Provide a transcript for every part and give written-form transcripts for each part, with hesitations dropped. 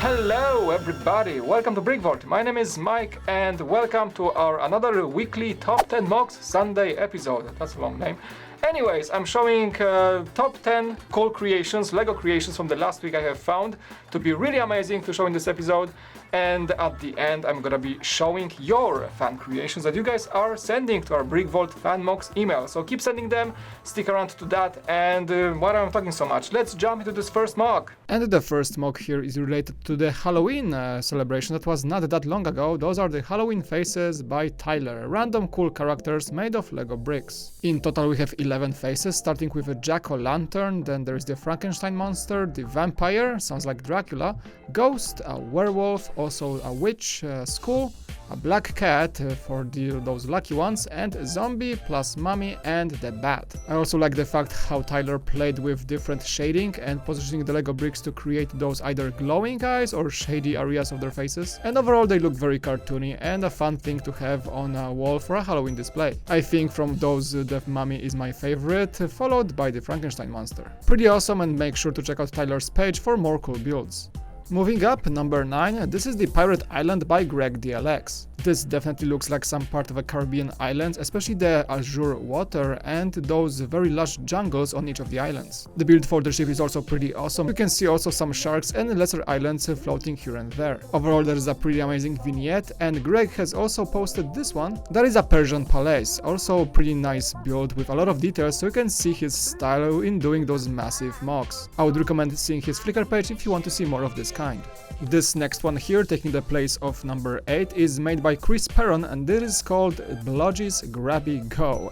Hello everybody, welcome to BrickVault. My name is Mike and welcome to our another weekly Top 10 MOCs Sunday episode. That's a long name. Anyways, I'm showing top 10 cool creations, Lego creations from the last week I have found to be really amazing to show in this episode. And at the end, I'm gonna be showing your fan creations that you guys are sending to our BrickVault Fan MOCs email. So keep sending them, stick around to that, and why am I talking so much? Let's jump into this first MOC. And the first MOC here is related to the Halloween celebration that was not that long ago. Those are the Halloween faces by Tyler, random cool characters made of Lego bricks. In total we have 11 faces, starting with a jack-o'-lantern, then there is the Frankenstein monster, the vampire, sounds like Dracula, ghost, a werewolf, also a witch, skull, a black cat for those lucky ones, and a zombie plus mummy and the bat. I also like the fact how Tyler played with different shading and positioning the Lego bricks to create those either glowing eyes or shady areas of their faces. And overall they look very cartoony and a fun thing to have on a wall for a Halloween display. I think from those the mummy is my favorite, followed by the Frankenstein monster. Pretty awesome, and make sure to check out Tyler's page for more cool builds. Moving up, number 9, this is the Pirate Island by Greg DLX. This definitely looks like some part of a Caribbean island, especially the azure water and those very lush jungles on each of the islands. The build for the ship is also pretty awesome. You can see also some sharks and lesser islands floating here and there. Overall there is a pretty amazing vignette, and Greg has also posted this one. That is a Persian palace, also pretty nice build with a lot of details, so you can see his style in doing those massive MOCs. I would recommend seeing his Flickr page if you want to see more of this kind. This next one here, taking the place of number 8, is made by Chris Perron, and this is called Balajis Grab,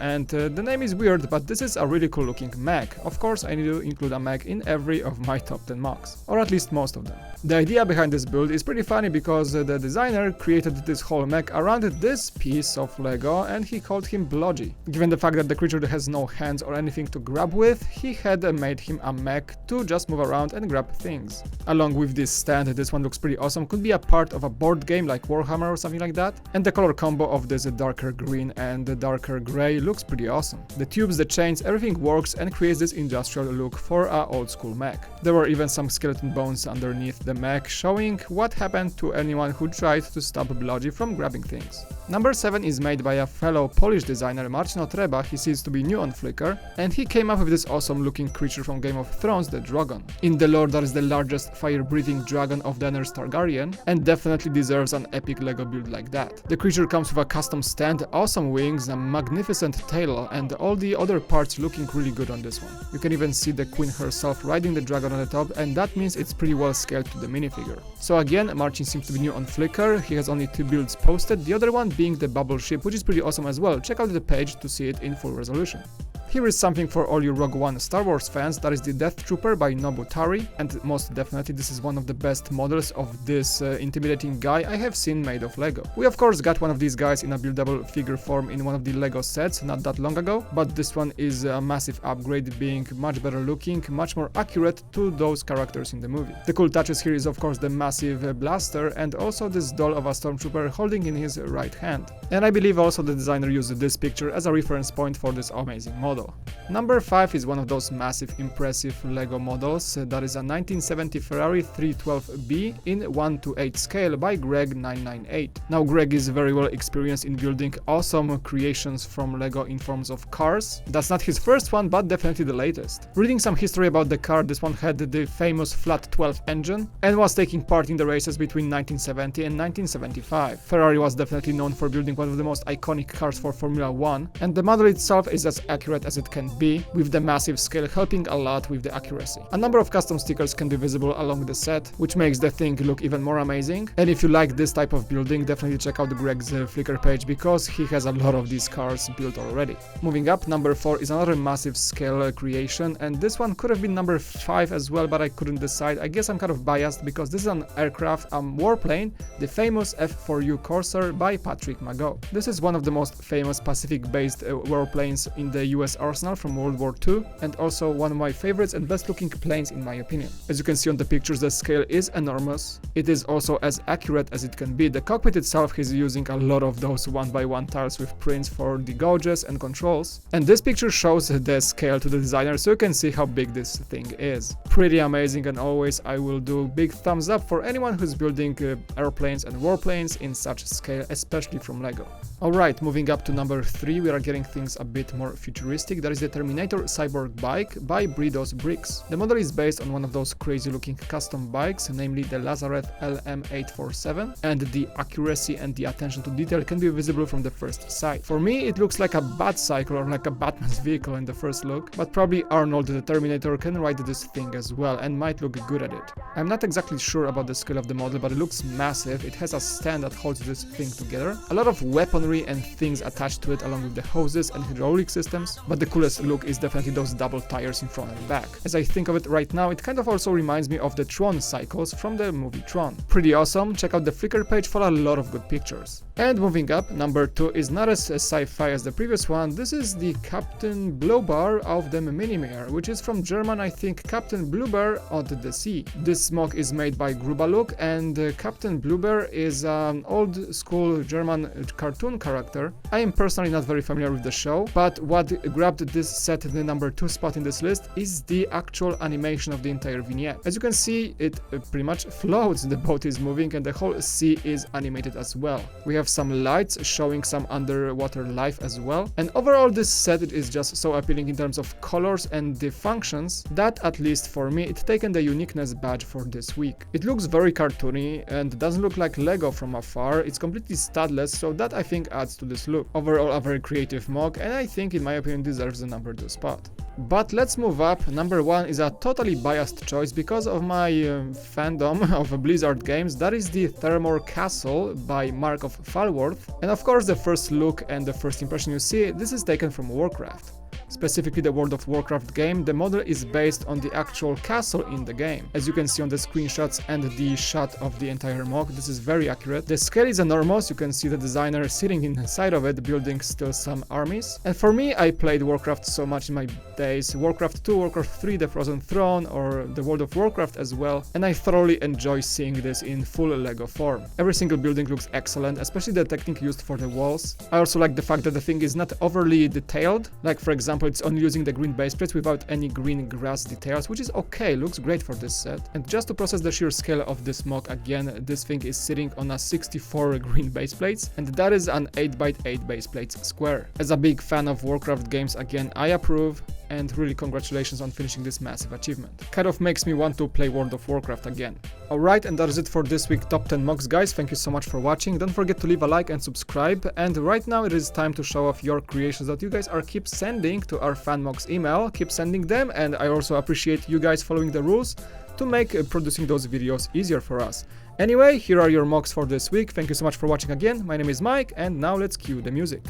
and the name is weird, but this is a really cool looking mech. Of course I need to include a mech in every of my top 10 MOCs, or at least most of them. The idea behind this build is pretty funny because the designer created this whole mech around this piece of Lego and he called him Blodgy. Given the fact that the creature has no hands or anything to grab with, he had made him a mech to just move around and grab things. Along with this stand, this one looks pretty awesome, could be a part of a board game like Warhammer or something like that, and the color combo of this darker green and the darker grey looks pretty awesome. The tubes, the chains, everything works and creates this industrial look for a old school mech. There were even some skeleton bones underneath the mech, showing what happened to anyone who tried to stop Blodgy from grabbing things. Number 7 is made by a fellow Polish designer, Marcin Otreba. He seems to be new on Flickr, and he came up with this awesome looking creature from Game of Thrones, the Drogon. In the lore, that is the largest fire-breathing dragon of Daenerys Targaryen, and definitely deserves an epic Lego build like that. The creature comes with a custom stand, awesome wings, a magnificent tail, and all the other parts looking really good on this one. You can even see the queen herself riding the dragon on the top, and that means it's pretty well scaled to the minifigure. So again, Marcin seems to be new on Flickr. He has only 2 builds posted, the other one being the bubble ship, which is pretty awesome as well. Check out the page to see it in full resolution. Here is something for all you Rogue One Star Wars fans, that is the Death Trooper by Nobutari, and most definitely this is one of the best models of this intimidating guy I have seen made of Lego. We of course got one of these guys in a buildable figure form in one of the Lego sets not that long ago, but this one is a massive upgrade, being much better looking, much more accurate to those characters in the movie. The cool touches here is of course the massive blaster and also this doll of a stormtrooper holding in his right hand. And I believe also the designer used this picture as a reference point for this amazing model. Number 5 is one of those massive impressive Lego models, that is a 1970 Ferrari 312B in 1:8 scale by Greg998. Now Greg is very well experienced in building awesome creations from Lego in forms of cars. That's not his first one, but definitely the latest. Reading some history about the car, this one had the famous flat 12 engine and was taking part in the races between 1970 and 1975. Ferrari was definitely known for building one of the most iconic cars for Formula 1, and the model itself is as accurate as it can be, with the massive scale helping a lot with the accuracy. A number of custom stickers can be visible along the set, which makes the thing look even more amazing. And if you like this type of building, definitely check out Greg's Flickr page because he has a lot of these cars built already. Moving up, number 4 is another massive scale creation, and this one could have been number 5 as well, but I couldn't decide. I guess I'm kind of biased because this is an aircraft, a warplane, the famous F4U Corsair by Patrick MAGO. This is one of the most famous Pacific-based warplanes in the US US arsenal from World War II, and also one of my favorites and best looking planes in my opinion. As you can see on the pictures, the scale is enormous. It is also as accurate as it can be. The cockpit itself is using a lot of those 1x1 tiles with prints for the gauges and controls. And this picture shows the scale to the designer, so you can see how big this thing is. Pretty amazing, and always I will do big thumbs up for anyone who's building airplanes and warplanes in such scale, especially from LEGO. Alright, moving up to number 3, we are getting things a bit more futuristic. That is the Terminator Cyborg Bike by Breado's Bricks. The model is based on one of those crazy looking custom bikes, namely the Lazareth LM847, and the accuracy and the attention to detail can be visible from the first sight. For me, it looks like a Batcycle or like a Batman's vehicle in the first look, but probably Arnold the Terminator can ride this thing as well and might look good at it. I'm not exactly sure about the scale of the model, but it looks massive. It has a stand that holds this thing together, a lot of weaponry and things attached to it along with the hoses and hydraulic systems, but the coolest look is definitely those double tires in front and back. As I think of it right now, it kind of also reminds me of the Tron cycles from the movie Tron. Pretty awesome. Check out the Flickr page for a lot of good pictures. And moving up, number 2 is not as sci-fi as the previous one. This is the Käpt'n Blaubär of the Minimeer, which is from German, I think, Käpt'n Blaubär out the sea. This MOC is made by Grubaluk, and Käpt'n Blaubär is an old school German cartoon character. I am personally not very familiar with the show, but what grabbed this set the number 2 spot in this list is the actual animation of the entire vignette. As you can see, it pretty much floats, the boat is moving, and the whole sea is animated as well. We have some lights showing some underwater life as well, and overall this set is just so appealing in terms of colors and the functions that, at least for me, it's taken the uniqueness badge for this week. It looks very cartoony and doesn't look like LEGO from afar. It's completely studless, so that I think adds to this look. Overall a very creative MOC, and I think in my opinion deserves the number 2 spot. But let's move up. Number 1 is a totally biased choice because of my fandom of Blizzard games. That is the Theramore Castle by Mark of Falworth. And of course the first look and the first impression you see, this is taken from Warcraft. Specifically the World of Warcraft game, the model is based on the actual castle in the game. As you can see on the screenshots and the shot of the entire MOC, this is very accurate. The scale is enormous. You can see the designer sitting inside of it, building still some armies. And for me, I played Warcraft so much in my days. Warcraft 2, Warcraft 3, The Frozen Throne, or the World of Warcraft as well. And I thoroughly enjoy seeing this in full LEGO form. Every single building looks excellent, especially the technique used for the walls. I also like the fact that the thing is not overly detailed. Like for example, it's only using the green base plates without any green grass details, which is okay, looks great for this set. And just to process the sheer scale of this MOC again, this thing is sitting on a 64 green base plates, and that is an 8x8 base plates square. As a big fan of Warcraft games, again, I approve, and really congratulations on finishing this massive achievement. Kind of makes me want to play World of Warcraft again. Alright, and that is it for this week top 10 MOCs, guys. Thank you so much for watching. Don't forget to leave a like and subscribe. And right now it is time to show off your creations that you guys are keep sending to our Fan MOCs email. Keep sending them, and I also appreciate you guys following the rules to make producing those videos easier for us. Anyway, here are your MOCs for this week. Thank you so much for watching again. My name is Mike, and now let's cue the music.